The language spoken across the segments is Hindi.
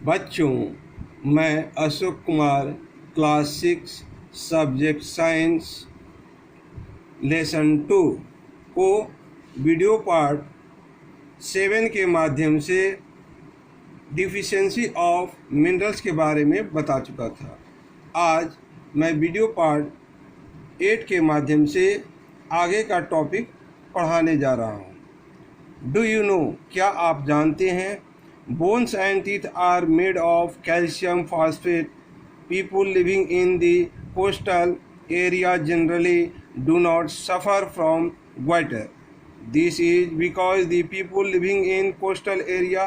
बच्चों, मैं Ashok Kumar class 6 subject science lesson 2 को वीडियो पार्ट 7 के माध्यम से डिफिशियंसी ऑफ मिनरल्स के बारे में बता चुका था। आज मैं वीडियो पार्ट 8 के माध्यम से आगे का टॉपिक पढ़ाने जा रहा हूँ। डू यू नो, क्या आप जानते हैं, bones and teeth are made of calcium phosphate. People living in the coastal area generally do not suffer from goiter. This is because the people living in coastal area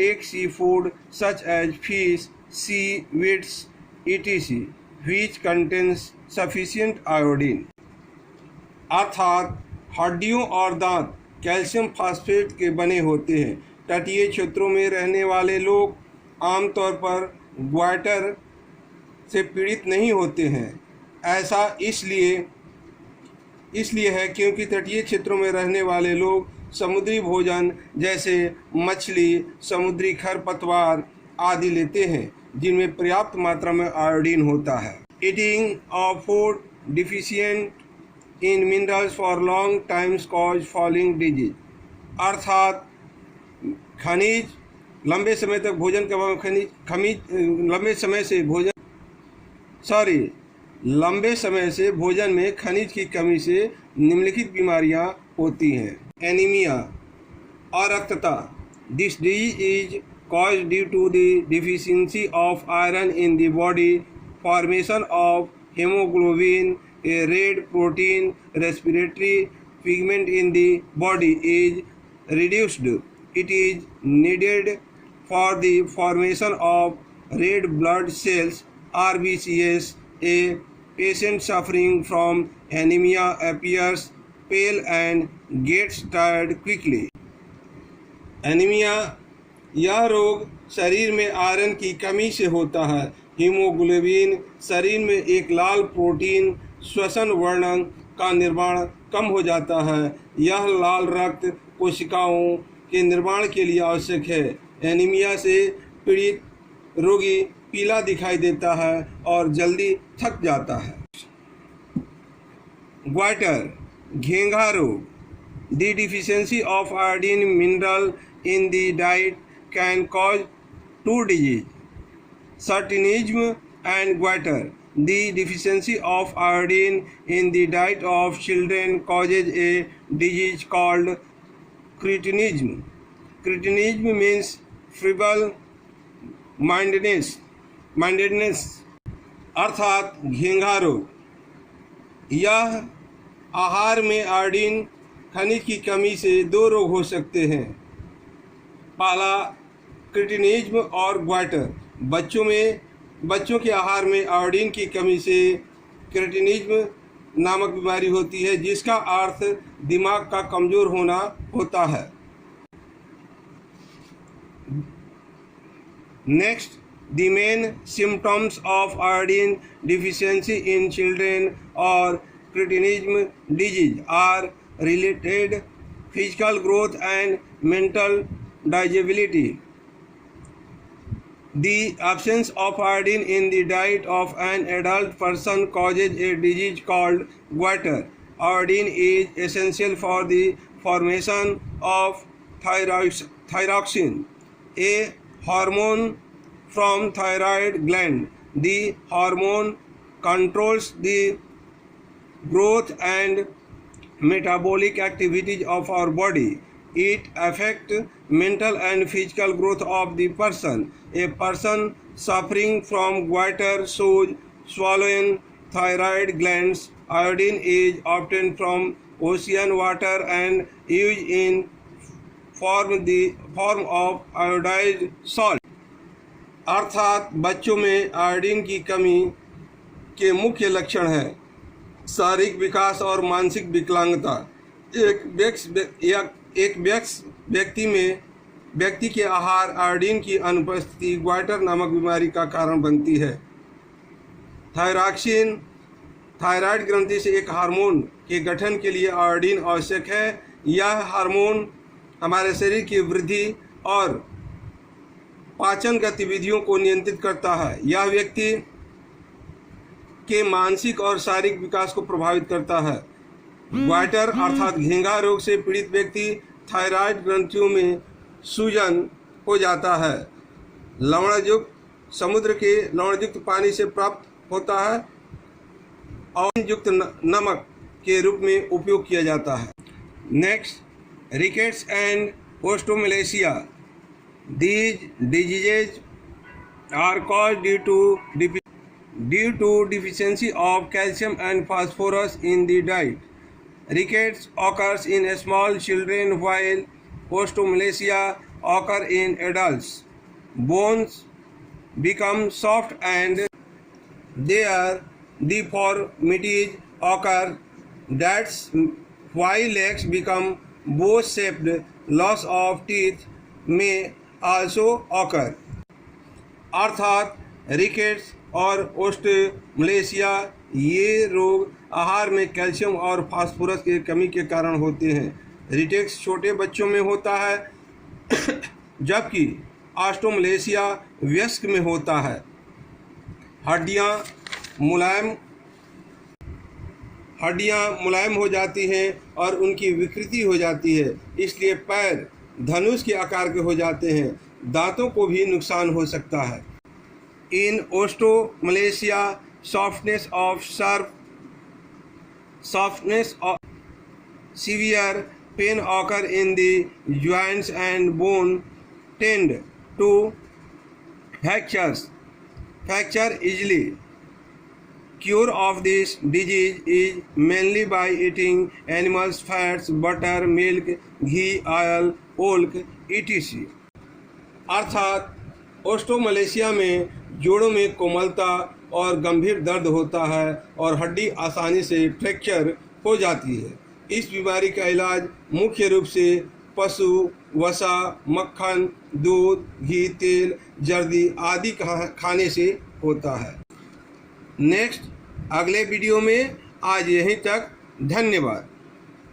take seafood such as fish, seaweeds, etc., which contains sufficient iodine. अर्थात हड्डियों और दांत कैल्शियम फास्फेट के बने होते हैं। तटीय क्षेत्रों में रहने वाले लोग आमतौर पर ग्वाइटर से पीड़ित नहीं होते हैं। ऐसा इसलिए है क्योंकि तटीय क्षेत्रों में रहने वाले लोग समुद्री भोजन जैसे मछली, समुद्री खरपतवार आदि लेते हैं, जिनमें पर्याप्त मात्रा में आयोडीन होता है। Eating of food deficient in minerals for long times cause following disease. अर्थात खनिज लंबे समय तक भोजन के लंबे समय से भोजन में खनिज की कमी से निम्नलिखित बीमारियां होती हैं। एनीमिया, अरक्तता। This disease is caused due to the deficiency of iron in the body, formation of haemoglobin, a red protein, respiratory pigment in the body is reduced. It is needed for the formation of red blood cells (RBCs). A patient suffering from anemia appears pale and gets tired quickly. Anaemia यह रोग शरीर में आयरन की कमी से होता है। हीमोग्लोबिन शरीर में एक लाल प्रोटीन श्वसन वर्णन का निर्माण कम हो जाता है। यह लाल रक्त कोशिकाओं के निर्माण के लिए आवश्यक है। एनीमिया से पीड़ित रोगी पीला दिखाई देता है और जल्दी थक जाता है। ग्वाइटर, घेंघा रोग। The deficiency of iodine mineral in the diet can cause two disease, cretinism and goitre. The deficiency of iodine in the diet of children causes a disease called cretinism. Cretinism means feeble mindedness. अर्थात घेंघा रोग। यह आहार में आयोडीन खनिज की कमी से दो रोग हो सकते हैं। पहला क्रिटिनिज्म और ग्वाइटर। बच्चों के आहार में आयोडीन की कमी से क्रेटिनिज्म नामक बीमारी होती है, जिसका अर्थ दिमाग का कमजोर होना होता है। Next, the main symptoms of iodine deficiency in children और cretinism disease are related physical growth and mental disability. The absence of iodine in the diet of an adult person causes a disease called goiter. Iodine is essential for the formation of thyroxine, a hormone from thyroid gland. The hormone controls the growth and metabolic activities of our body. It affects mental and physical growth of the person. A person suffering from goiter shows swollen thyroid glands. Iodine is obtained from ocean water and used in form of iodized salt. अर्थात बच्चों में आयोडीन की कमी के मुख्य लक्षण हैं शारीरिक विकास और मानसिक विकलांगता। एक व्यक्ति के आहार आयोडीन की अनुपस्थिति ग्वाइटर नामक बीमारी का कारण बनती है। थायरॉक्सिन, थायराइड ग्रंथि से एक हार्मोन के गठन के लिए आयोडीन आवश्यक है। यह हार्मोन हमारे शरीर की वृद्धि और पाचन गतिविधियों को नियंत्रित करता है। यह व्यक्ति के मानसिक और शारीरिक विकास को प्रभावित करता है। ग्वाइटर अर्थात घेंघा रोग से पीड़ित व्यक्ति थायराइड ग्रंथियों में सूजन हो जाता है। लवणयुक्त समुद्र के लवणयुक्त पानी से प्राप्त होता है और युक्त नमक के रूप में उपयोग किया जाता है। Next, rickets and osteomalacia. These diseases are caused due to deficiency of calcium and phosphorus in the diet. Rickets occurs in small children while osteomalacia occur in adults. Bones become soft and their deformities occur. That's why legs become bow-shaped. Loss of teeth may also occur. अर्थात रिकेट्स और ओस्टोमलेशिया ये रोग आहार में कैल्शियम और फास्फोरस की कमी के कारण होते हैं। रिकेट्स छोटे बच्चों में होता है जबकि ओस्टोमलेशिया वयस्क में होता है। हड्डियां मुलायम हो जाती हैं और उनकी विकृति हो जाती है, इसलिए पैर धनुष के आकार के हो जाते हैं। दांतों को भी नुकसान हो सकता है। In osteomalacia softness of severe pain occur in the joints and bone tend to fracture easily. Cure of this disease is mainly by eating animals fats, butter, milk, ghee, oil, etc. अर्थात ओस्टोमलेशिया में जोड़ों में कोमलता और गंभीर दर्द होता है और हड्डी आसानी से फ्रैक्चर हो जाती है। इस बीमारी का इलाज मुख्य रूप से पशु वसा, मक्खन, दूध, घी, तेल, जर्दी आदि खाने से होता है। नेक्स्ट, अगले वीडियो में आज यहीं तक। धन्यवाद।